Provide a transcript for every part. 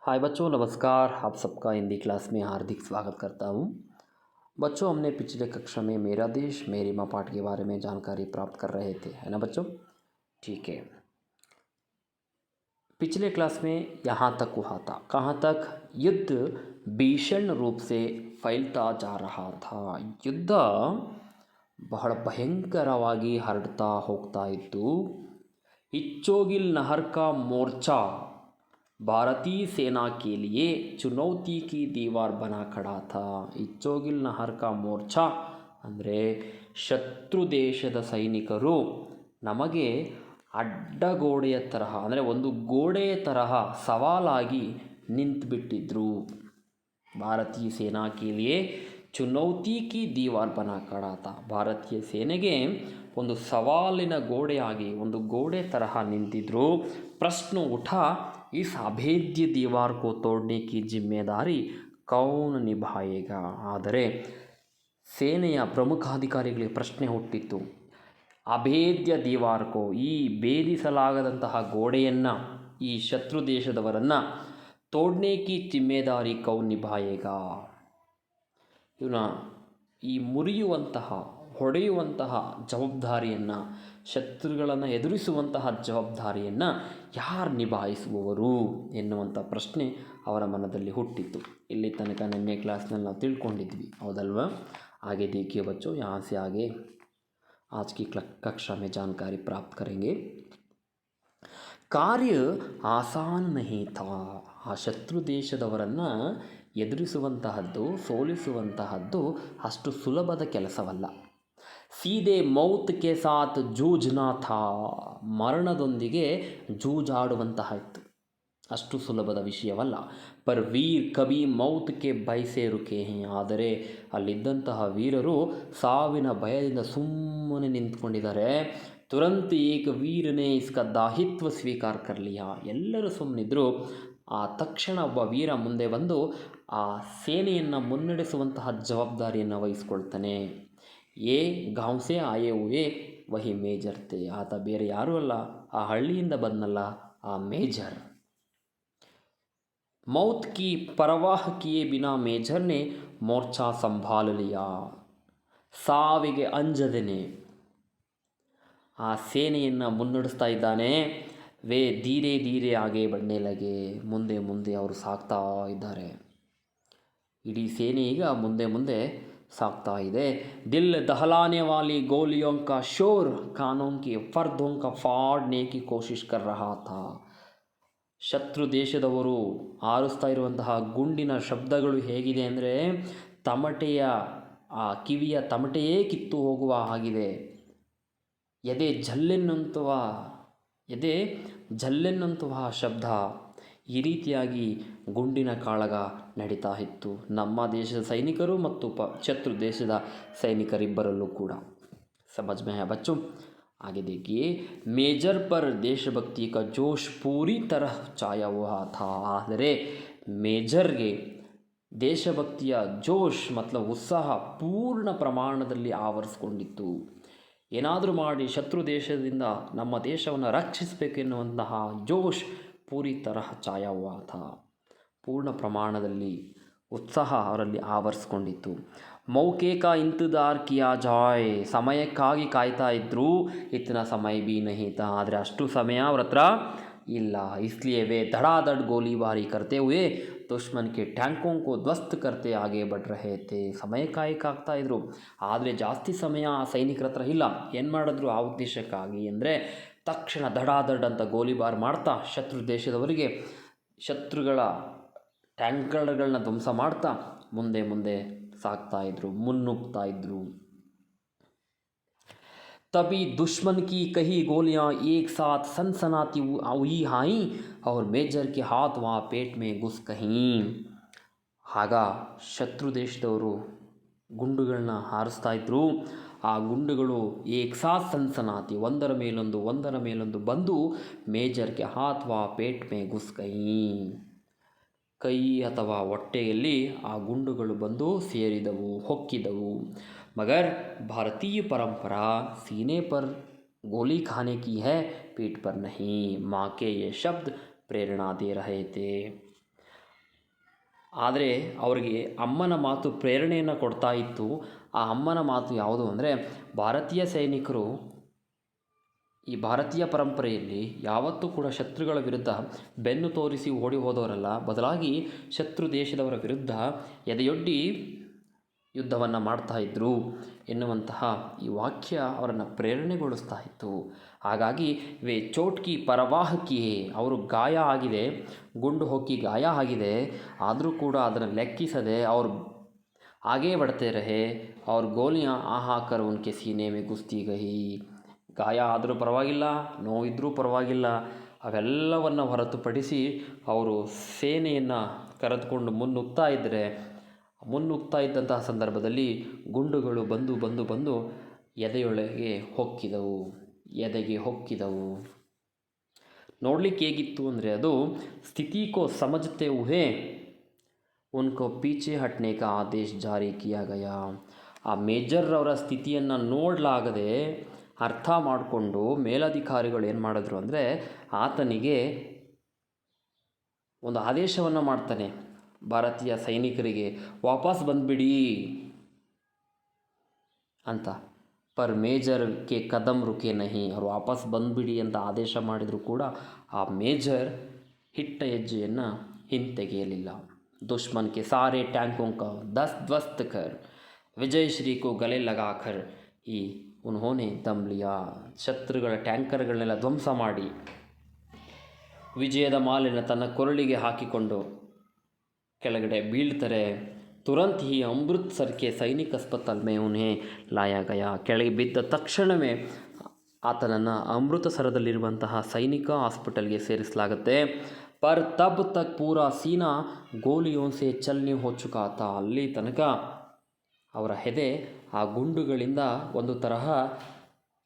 हाय बच्चों, नमस्कार। आप सबका हिंदी क्लास में हार्दिक स्वागत करता हूँ। बच्चों, हमने पिछले कक्षा में मेरा देश मेरी माँ पाठ के बारे में जानकारी प्राप्त कर रहे थे, है ना बच्चों? ठीक है। पिछले क्लास में यहाँ तक हुआ था, कहाँ तक? युद्ध भीषण रूप से फैलता जा रहा था। युद्ध ಬಹಳ ಭಯಂಕರವಾಗಿ ಹರಡ್ತಾ ಹೋಗ್ತಾ ಇತ್ತು. इच्चोगिल नहर का मोर्चा भारतीय सेना के लिए चुनौती की दीवार बना खड़ा था. इच्चोगिल नहर का मोर्ಚಾ ಅಂದರೆ ಶತ್ರು ದೇಶದ ಸೈನಿಕರು ನಮಗೆ ಅಡ್ಡಗೋಡೆಯ ತರಹ, ಅಂದರೆ ಒಂದು ಗೋಡೆಯ ತರಹ ಸವಾಲಾಗಿ ನಿಂತುಬಿಟ್ಟಿದ್ರು. ಭಾರತೀಯ ಸೇನಾ ಕೆ ಲಿಯೆ ಚುನೌತಿ ಕಿ ದೀವಾರ್ ಬನಾ ಖಡಾ ತಾ. ಭಾರತೀಯ ಸೇನೆಗೆ ಒಂದು ಸವಾಲಿನ ಗೋಡೆಯಾಗಿ, ಒಂದು ಗೋಡೆ ತರಹ ನಿಂತಿದ್ರು. ಪ್ರಶ್ನೆ ಉಠಾ, ಇಸ್ ಅಭೇದ್ಯ ದೀವಾರ್ ಕೋ ತೋಡ್ನೆ ಕಿ ಜಿಮ್ಮೆದಾರಿ ಕೌನ್ ನಿಭಾಯೇಗಾ. ಆದರೆ ಸೇನೆಯ ಪ್ರಮುಖಾಧಿಕಾರಿಗಳಿಗೆ ಪ್ರಶ್ನೆ ಹುಟ್ಟಿತ್ತು, ಅಭೇದ್ಯ ದೀವಾರ್ಕೋ, ಈ ಭೇದಿಸಲಾಗದಂತಹ ಗೋಡೆಯನ್ನು, ಈ ಶತ್ರು ದೇಶದವರನ್ನು ತೋಡ್ನೆ ಕಿ ಜಿಮ್ಮೆದಾರಿ ಕೌನ್ ನಿಭಾಯೇಗಾ, ಇವನ ಈ ಮುರಿಯುವಂತಹ, ಹೊಡೆಯುವಂತಹ ಜವಾಬ್ದಾರಿಯನ್ನು, ಶತ್ರುಗಳನ್ನು ಎದುರಿಸುವಂತಹ ಜವಾಬ್ದಾರಿಯನ್ನು ಯಾರು ನಿಭಾಯಿಸುವವರು ಎನ್ನುವಂಥ ಪ್ರಶ್ನೆ ಅವರ ಮನದಲ್ಲಿ ಹುಟ್ಟಿತ್ತು. ಇಲ್ಲಿ ತನಕ ನಿನ್ನೆ ಕ್ಲಾಸ್ನಲ್ಲಿ ನಾವು ತಿಳ್ಕೊಂಡಿದ್ವಿ, ಹೌದಲ್ವಾ? आगे देखिए बच्चों, यहाँ से आगे आज की कक्षा में जानकारी प्राप्त करेंगे. ಕಾರ್ಯ ಆಸಾನ್ ನಹೀ ಥಾ. ಆ ಶತ್ರು ದೇಶದವರನ್ನು ಎದುರಿಸುವಂತಹದ್ದು, ಸೋಲಿಸುವಂತಹದ್ದು ಅಷ್ಟು ಸುಲಭದ ಕೆಲಸವಲ್ಲ. ಸೀದೆ ಮೌತ್ ಕೆ ಸಾಥ್ ಜೂಜ್ನಾ ಥಾ. ಮರಣದೊಂದಿಗೆ ಜೂಜಾಡುವಂತಹ ಇತ್ತು, ಅಷ್ಟು ಸುಲಭದ ವಿಷಯವಲ್ಲ. ಪರ್ ವೀರ್ ಕಬಿ ಮೌತ್ ಕೆ ಭಯಸೆ ರುಕೆ ಹೇ. ಆದರೆ ಅಲ್ಲಿದ್ದಂತಹ ವೀರರು ಸಾವಿನ ಭಯದಿಂದ ಸುಮ್ಮನೆ ನಿಂತ್ಕೊಂಡಿದ್ದಾರೆ. ತುರಂತ ಏಕ ವೀರನೇ ಇಸ್ಕ ದಾಹಿತ್ವ ಸ್ವೀಕಾರ ಕರ್ಲಿಯಾ. ಎಲ್ಲರೂ ಸುಮ್ಮನಿದ್ರು. ಆ ತಕ್ಷಣ ಒಬ್ಬ ವೀರ ಮುಂದೆ ಬಂದು ಆ ಸೇನೆಯನ್ನು ಮುನ್ನಡೆಸುವಂತಹ ಜವಾಬ್ದಾರಿಯನ್ನು ವಹಿಸ್ಕೊಳ್ತಾನೆ. ಏ ಗಾಂವ್ಸೆ ಆಯೇ ಹುಯೇ ವಹಿ ಮೇಜರ್ ತೇ. ಆತ ಬೇರೆ ಯಾರೂ ಅಲ್ಲ, ಆ ಹಳ್ಳಿಯಿಂದ ಬಂದನಲ್ಲ, ಆ ಮೇಜರ್. मौत की परवाह किए बिना मेजर ने मोर्चा संभाल लिया. ಸಾವಿಗೆ ಅಂಜದೇನೆ ಆ ಸೇನೆಯನ್ನು ಮುನ್ನಡೆಸ್ತಾ ಇದ್ದಾನೆ. ವೇ ಧೀರೆ ಧೀರೆ ಆಗೆ ಬಡ್ನೆ ಲಗೆ. ಮುಂದೆ ಮುಂದೆ ಅವರು ಸಾಗ್ತಾ ಇದ್ದಾರೆ. ಇಡೀ ಸೇನೆ ಈಗ ಮುಂದೆ ಮುಂದೆ ಸಾಗ್ತಾ ಇದೆ. ದಿಲ್ ದಹಲಾನೆ ವಾಲಿ ಗೋಲಿಯೋಂ ಕಾ ಶೋರ್ ಕಾನೂನ್ ಕಿ ಫರ್ದೋಂ ಕಾ ಫಾಡ್ನೆ ಕಿ ಕೋಶಿಶ್ ಕರ್ ರಹಾ ಥಾ. ಶತ್ರು ದೇಶದವರು ಹಾರಿಸ್ತಾ ಇರುವಂತಹ ಗುಂಡಿನ ಶಬ್ದಗಳು ಹೇಗಿದೆ ಅಂದರೆ, ತಮಟೆಯ ಆ ಕಿವಿಯ ತಮಟೆಯೇ ಕಿತ್ತು ಹೋಗುವ ಹಾಗಿದೆ. ಎದೆ ಜಲ್ಲೆನ್ನುವಂತಹ ಶಬ್ದ. ಈ ರೀತಿಯಾಗಿ ಗುಂಡಿನ ಕಾಳಗ ನಡೀತಾ ಇತ್ತು ನಮ್ಮ ದೇಶದ ಸೈನಿಕರು ಮತ್ತು ಶತ್ರು ದೇಶದ ಸೈನಿಕರಿಬ್ಬರಲ್ಲೂ ಕೂಡ. समझ में है बच्चों? आगे देखिए. मेजर पर देशभक्ति का जोश पूरी तरह छाया हुआ था. ಆದರೆ ಮೇಜರ್ಗೆ ದೇಶಭಕ್ತಿಯ ಜೋಶ್ ಮತ್ಲಬ್ ಉತ್ಸಾಹ ಪೂರ್ಣ ಪ್ರಮಾಣದಲ್ಲಿ ಆವರಿಸ್ಕೊಂಡಿತ್ತು. ಏನಾದರೂ ಮಾಡಿ ಶತ್ರು ದೇಶದಿಂದ ನಮ್ಮ ದೇಶವನ್ನು ರಕ್ಷಿಸಬೇಕೆನ್ನುವಂತಹ ಜೋಶ್ ಪೂರಿ ತರಹ ಛಾಯಾ ಹುವಾ ಥಾ. ಪೂರ್ಣ ಪ್ರಮಾಣದಲ್ಲಿ ಉತ್ಸಾಹ ಅವರಲ್ಲಿ ಆವರಿಸ್ಕೊಂಡಿತ್ತು. ಮೌಕೆ ಕಾ ಇಂತಜಾರ್ ಕಿಯಾ ಜಾಯ್. ಸಮಯಕ್ಕಾಗಿ ಕಾಯ್ತಾ ಇದ್ದರು. ಇತನ ಸಮಯ ಬಿ ನಹೀ ಥಾ. ಆದರೆ ಅಷ್ಟು ಸಮಯ ಅವ್ರ ಹತ್ರ ಇಲ್ಲ. ಇಸ್ಲಿಯೇ ವೇ ಧಡಾಧಡ್ ಗೋಲಿಬಾರಿ ಕರ್ತೆ ಹುಯೇ ದುಶ್ಮನ್ ಕೆ ಟ್ಯಾಂಕೋಂ ಕೋ ಧ್ವಸ್ತ್ ಕರ್ತೆ ಆಗೆ ಬಡ್ ರಹೇ ಥೇ. ಸಮಯಕ್ಕಾಗಿ ಕಾಗ್ತಾ ಇದ್ರು, ಆದರೆ ಜಾಸ್ತಿ ಸಮಯ ಆ ಸೈನಿಕರ ಹತ್ರ ಇಲ್ಲ. ಏನು ಮಾಡಿದ್ರು ಆ ಉದ್ದೇಶಕ್ಕಾಗಿ ಅಂದರೆ, ತಕ್ಷಣ ಧಡಾಧಡ್ ಅಂತ ಗೋಲಿಬಾರ್ ಮಾಡ್ತಾ ಶತ್ರು ದೇಶದವರಿಗೆ, ಶತ್ರುಗಳ ಟ್ಯಾಂಕರ್ಗಳನ್ನ ಧ್ವಂಸ ಮಾಡ್ತಾ ಮುಂದೆ ಮುಂದೆ ಸಾಗ್ತಾ ಇದ್ರು, ಮುನ್ನುಗ್ತಾ ಇದ್ರು. तभी दुश्मन की कई गोलियां एक साथ सनसनाती हुई आई और मेजर के हाथ वहाँ पेट में घुस गईं. ಆಗ ಶತ್ರು ದೇಶದವರು ಗುಂಡುಗಳನ್ನ ಹಾರಿಸ್ತಾ ಇದ್ರು. ಆ ಗುಂಡುಗಳು ಏಕ್ ಸಾಥ್ ಸನ್ಸನಾತಿ, ಒಂದರ ಮೇಲೊಂದು ಬಂದು ಮೇಜರ್ಗೆ ಹಾತ್ ವಾ ಪೇಟ್ ಮೇ ಘುಸ್ ಗಯೀಂ. ಕೈ ಅಥವಾ ಹೊಟ್ಟೆಯಲ್ಲಿ ಆ ಗುಂಡುಗಳು ಬಂದು ಸೇರಿದವು, ಹೊಕ್ಕಿದವು. ಮಗರ್ ಭಾರತೀಯ ಪರಂಪರಾ सीने पर गोली खाने की है, पीठ पर नहीं. माँ के ये शब्द प्रेरणा दे रहे थे. ಆದರೆ ಅವರಿಗೆ ಅಮ್ಮನ ಮಾತು ಪ್ರೇರಣೆಯನ್ನು ಕೊಡ್ತಾ ಇತ್ತು. ಆ ಅಮ್ಮನ ಮಾತು ಯಾವುದು ಅಂದರೆ, ಭಾರತೀಯ ಸೈನಿಕರು ಈ ಭಾರತೀಯ ಪರಂಪರೆಯಲ್ಲಿ ಯಾವತ್ತೂ ಕೂಡ ಶತ್ರುಗಳ ವಿರುದ್ಧ ಬೆನ್ನು ತೋರಿಸಿ ಓಡಿ ಹೋದವರಲ್ಲ, ಬದಲಾಗಿ ಶತ್ರು ದೇಶದವರ ವಿರುದ್ಧ ಎದೆಯೊಡ್ಡಿ ಯುದ್ಧವನ್ನು ಮಾಡ್ತಾ ಇದ್ದರು ಎನ್ನುವಂತಹ ಈ ವಾಕ್ಯ ಅವರನ್ನು ಪ್ರೇರಣೆಗೊಳಿಸ್ತಾ ಇತ್ತು. ಹಾಗಾಗಿ ವೇ ಚೋಟ್ಕಿ ಪರವಾಹಕಿಯೇ, ಅವರು ಗಾಯ ಆಗಿದೆ, ಗುಂಡು ಹೊಕ್ಕಿ ಗಾಯ ಆಗಿದೆ, ಆದರೂ ಕೂಡ ಅದನ್ನು ಲೆಕ್ಕಿಸದೆ ಅವರು ಆಗೇ ಬಡ್ತೇ ರಹೆ ಅವ್ರ ಗೋಲಿಯಾँ ಹಾಕರ್ ಉನ್ಕೆ ಸೀನೆ ಮೇ ಗುಸ್ತಿ ಗಯಿ. ಗಾಯ ಆದರೂ ಪರವಾಗಿಲ್ಲ, ನೋವಿದ್ರೂ ಪರವಾಗಿಲ್ಲ, ಅವೆಲ್ಲವನ್ನು ಹೊರತುಪಡಿಸಿ ಅವರು ಸೇನೆಯನ್ನು ಕರೆದುಕೊಂಡು ಮುನ್ನುಗ್ತಾ ಇದ್ದಂತಹ ಸಂದರ್ಭದಲ್ಲಿ ಗುಂಡುಗಳು ಬಂದು ಎದೆಗೆ ಹೊಕ್ಕಿದವು. ನೋಡಲಿಕ್ಕೆ ಹೇಗಿತ್ತು ಅಂದರೆ, ಅದು ಸ್ಥಿತಿ ಕೋ ಸಮಜ್ತೆ ಹುए ಉನ್ಕೋ ಪೀಛೆ ಹಟ್ನೆ ಕಾ ಆದೇಶ ಜಾರಿ ಕಿಯಾ ಗಯಾ. ಆ ಮೇಜರ್ ಅವರ ಸ್ಥಿತಿಯನ್ನು ನೋಡಲಾಗದೆ ಅರ್ಥ ಮಾಡಿಕೊಂಡು ಮೇಲಧಿಕಾರಿಗಳು ಏನು ಮಾಡಿದ್ರು ಅಂದರೆ, ಆತನಿಗೆ ಒಂದು ಆದೇಶವನ್ನು ಮಾಡ್ತಾನೆ, ಭಾರತೀಯ ಸೈನಿಕರಿಗೆ ವಾಪಸ್ ಬಂದುಬಿಡಿ ಅಂತ. ಪರ್ ಮೇಜರ್ ಕೆ ಕದಮ್ ರುಕೆ ನಹಿ, ಅವ್ರು ವಾಪಸ್ ಬಂದುಬಿಡಿ ಅಂತ ಆದೇಶ ಮಾಡಿದರೂ ಕೂಡ ಆ ಮೇಜರ್ ಹಿಟ್ಟ ಹೆಜ್ಜೆಯನ್ನು ಹಿಂತೆಗೆಯಲಿಲ್ಲ. ದುಶ್ಮನ್ ಕೆ ಸಾರೆ ಟ್ಯಾಂಕೋं का ध्वस्त कर ವಿಜಯಶ್ರೀ ಕೋ ಗಲೆ ಲಗಾಕರ್ ಈ ಉನ್ಹೋನೆ ದಮ್ ಲಿಯಾ. ಶತ್ರುಗಳ ಟ್ಯಾಂಕರ್ಗಳನ್ನೆಲ್ಲ ಧ್ವಂಸ ಮಾಡಿ ವಿಜಯದ ಮಾಲೆಯನ್ನು ತನ್ನ ಕೊರಳಿಗೆ ಹಾಕಿಕೊಂಡು ಕೆಳಗಡೆ ಬೀಳ್ತಾರೆ. ತುರಂತ್ ಹಿ ಅಮೃತ್ಸರ್ ಕೆ ಸೈನಿಕ್ ಅಸ್ಪತಾಲ್ ಮೇ ಉನ್ಹೇ ಲಾಯಾ ಗಯಾ. ಕೆಳಗೆ ಬಿದ್ದ ತಕ್ಷಣವೇ ಆತನನ್ನು ಅಮೃತಸರದಲ್ಲಿರುವಂತಹ ಸೈನಿಕ ಹಾಸ್ಪಿಟಲ್ಗೆ ಸೇರಿಸಲಾಗುತ್ತೆ. ಪರ್ ತಬ್ ತಕ್ ಪೂರಾ ಸೀನಾ ಗೋಲಿಯೋನ್ ಸೆ ಚಲ್ನಿ ಹೋ ಚುಕಾ ತಾ. ಅಲ್ಲಿ ತನಕ ಅವರ ಹೆದೆ ಆ ಗುಂಡುಗಳಿಂದ ಒಂದು ತರಹ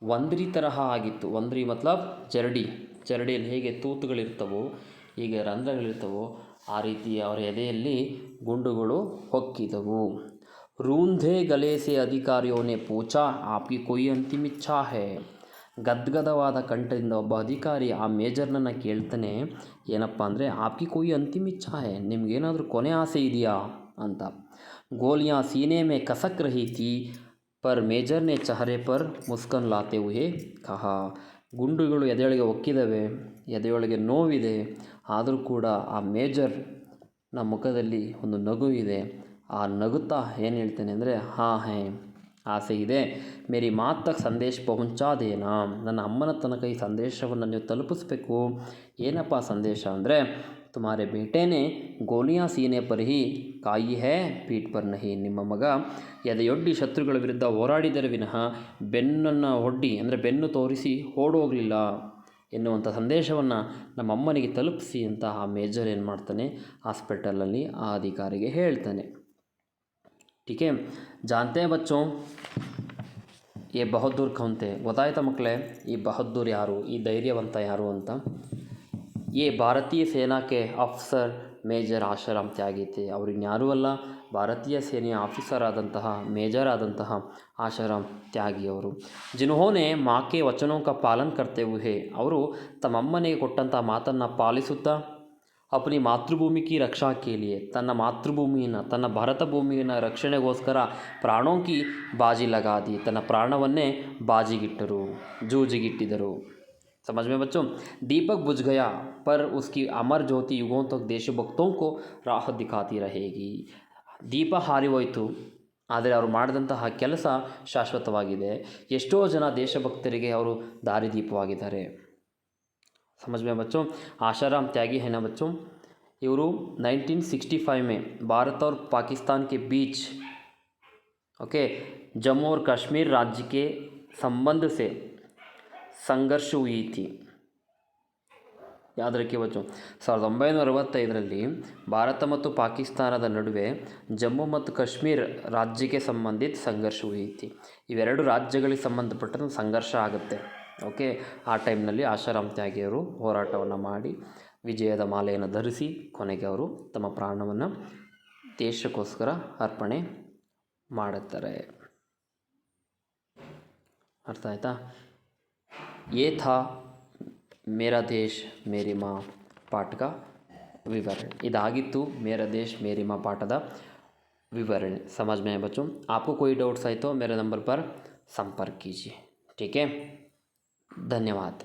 ವಂದ್ರಿ ತರಹ ಆಗಿತ್ತು. ವಂದ್ರಿ ಮತ್ಲಬ್ ಜರಡಿಯಲ್ಲಿ ಹೇಗೆ ತೂತುಗಳಿರ್ತವೋ, ಹೀಗೆ ರಂಧ್ರಗಳಿರ್ತವೋ, ಆ ರೀತಿ ಅವರ ಎದೆಯಲ್ಲಿ ಗುಂಡುಗಳು ಹೊಕ್ಕಿದವು. ರೂಂಧೆ ಗಲೆ ಸೆ ಅಧಿಕಾರಿಯೋನೆ ಪೂಚಾ ಆಪ್ಕಿ ಕೊಯ್ ಅಂತಿಮ್ ಇಚ್ಛಾ ಹೇ. ಗದ್ಗದವಾದ ಕಂಠದಿಂದ ಒಬ್ಬ ಅಧಿಕಾರಿ ಆ ಮೇಜರ್ನನ್ನು ಕೇಳ್ತಾನೆ, ಏನಪ್ಪ ಅಂದರೆ, ಆಪ್ಕಿ ಕೊಯ್ ಅಂತಿಮ್ ಇಚ್ಛಾ ಹೇ, ನಿಮಗೇನಾದರೂ ಕೊನೆ ಆಸೆ ಇದೆಯಾ ಅಂತ. ಗೋಲಿಯಾँ सीने में खसक रही थी पर मेजर ने चेहरे पर मुस्कान लाते हुए कहा. ಗುಂಡುಗಳು ಎದೆಯೊಳಗೆ ಹೊಕ್ಕಿದ್ದಾವೆ, ಎದೆಯೊಳಗೆ ನೋವಿದೆ, ಆದರೂ ಕೂಡ ಆ ಮೇಜರ್ನ ಮುಖದಲ್ಲಿ ಒಂದು ನಗು ಇದೆ. ಆ ನಗುತ್ತಾ ಏನು ಹೇಳ್ತೇನೆ ಅಂದರೆ, ಹಾಂ ಆಸೆ ಇದೆ, ಮೇರಿ ಮಾತ್ ತಕ್ ಸಂದೇಶ ಪಹುಂಚಾ ದೇನಾ. ನನ್ನ ಅಮ್ಮನ ತನಕ ಈ ಸಂದೇಶವನ್ನು ನೀವು ತಲುಪಿಸ್ಬೇಕು. ಏನಪ್ಪ ಸಂದೇಶ ಅಂದರೆ, ತುಮಾರೆ ಬೇಟೆನೇ ಗೋಲಿಯಾँ ಸೀನೆ ಪರ್ ಹಿ ಕಾಯಿ ಹೇ ಪೀಠ್ ಪರ್ ನಹಿ. ನಿಮ್ಮ ಮಗ ಎದೆಯೊಡ್ಡಿ ಶತ್ರುಗಳ ವಿರುದ್ಧ ಹೋರಾಡಿದರೆ ವಿನಃ ಬೆನ್ನನ್ನು ಒಡ್ಡಿ ಅಂದರೆ ಬೆನ್ನು ತೋರಿಸಿ ಓಡೋಗಲಿಲ್ಲ ಎನ್ನುವಂಥ ಸಂದೇಶವನ್ನು ನಮ್ಮ ಅಮ್ಮನಿಗೆ ತಲುಪಿಸಿ ಅಂತ ಆ ಮೇಜರ್ ಏನು ಮಾಡ್ತಾನೆ, ಹಾಸ್ಪಿಟಲಲ್ಲಿ ಆ ಅಧಿಕಾರಿಗೆ ಹೇಳ್ತಾನೆ. ಟೀಕೆ ಜಾನ್ತೆ ಬಚ್ಚೋ ಏ ಬಹದ್ದೂರ್ ಕೌಂತೆ. ಗೊತ್ತಾಯ್ತಾ ಮಕ್ಕಳೇ, ಈ ಬಹದ್ದೂರ್ ಯಾರು, ಈ ಧೈರ್ಯವಂತ ಯಾರು ಅಂತ. ये ಭಾರತೀಯ ಸೇನಾಕ್ಕೆ ಅಫ್ಸರ್ ಮೇಜರ್ ಆಶಾರಾಮ್ ತ್ಯಾಗಿ थे. ಅವರು ಇನ್ಯಾರೂ ಅಲ್ಲ, ಭಾರತೀಯ ಸೇನೆಯ ಆಫೀಸರ್ ಆದಂತಹ ಮೇಜರ್ ಆದಂತಹ ಆಶಾರಾಮ್ ತ್ಯಾಗಿಯವರು. ಜಿನ್ಹೋನೆ ಮಾಕೆ ವಚನೋं का ಪಾಲನ್ करते हुए, ಅವರು ತಮ್ಮಮ್ಮನಿಗೆ ಕೊಟ್ಟಂತಹ ಮಾತನ್ನು ಪಾಲಿಸುತ್ತಾ ಅಪನಿ ಮಾತೃಭೂಮಿ ಕಿ ರಕ್ಷಾ ಕೆ ಲಿಯೆ, ತನ್ನ ಮಾತೃಭೂಮಿಯನ್ನು, ತನ್ನ ಭಾರತ ಭೂಮಿಯನ್ನು ರಕ್ಷಣೆಗೋಸ್ಕರ ಪ್ರಾಣೋಂ ಕಿ ಬಾಜಿ ಲಗಾದಿ, ತನ್ನ ಪ್ರಾಣವನ್ನೇ ಬಾಜಿಗಿಟ್ಟರು, ಜೂಜಿಗಿಟ್ಟಿದರು. समझ में बच्चों. दीपक बुझ गया पर उसकी अमर ज्योति युगों तक देशभक्तों को राह दिखाती रहेगी. ದೀಪ ಹಾರಿ ಹೋಯಿತು, ಆದರೆ ಅವರು ಮಾಡಿದಂತಹ ಕೆಲಸ ಶಾಶ್ವತವಾಗಿದೆ. ಎಷ್ಟೋ ಜನ ದೇಶಭಕ್ತರಿಗೆ ಅವರು ದಾರಿದೀಪವಾಗಿದ್ದಾರೆ. समझ में बच्चों. आशाराम त्यागी है ना बच्चों. इವರು 1965 में भारत और पाकिस्तान के बीच जम्मू और कश्मीर राज्य के संबंध से ಸಂಘರ್ಷ हुई थी. ಯಾद रखिए बच्चों. 1965ರಲ್ಲಿ ಭಾರತ ಮತ್ತು ಪಾಕಿಸ್ತಾನದ ನಡುವೆ ಜಮ್ಮು ಮತ್ತು ಕಾಶ್ಮೀರ ರಾಜ್ಯಕ್ಕೆ ಸಂಬಂಧಿತ ಸಂಘರ್ಷ हुई थी. ಇವೆರಡು ರಾಜ್ಯಗಳಿಗೆ ಸಂಬಂಧಪಟ್ಟ ಸಂಘರ್ಷ ಆಗುತ್ತೆ. ಆ ಟೈಮ್ನಲ್ಲಿ ಆಶಾರಾಮ್ ತ್ಯಾಗಿಯವರು ಹೋರಾಟವನ್ನು ಮಾಡಿ ವಿಜಯದ ಮಾಲೆಯನ್ನು ಧರಿಸಿ ಕೊನೆಗೆ ಅವರು ತಮ್ಮ ಪ್ರಾಣವನ್ನು ದೇಶಕ್ಕೋಸ್ಕರ ಅರ್ಪಣೆ ಮಾಡುತ್ತಾರೆ. ಅರ್ಥ ಆಯ್ತಾ. ये था मेरा देश मेरी माँ पाठ का विवरण। इदागिತ್ತು मेरा देश मेरी माँ पाठದ विवरण। समझ में है बच्चों? आपको कोई डाउट्स आए तो मेरे नंबर पर संपर्क कीजिए। ठीक है, धन्यवाद।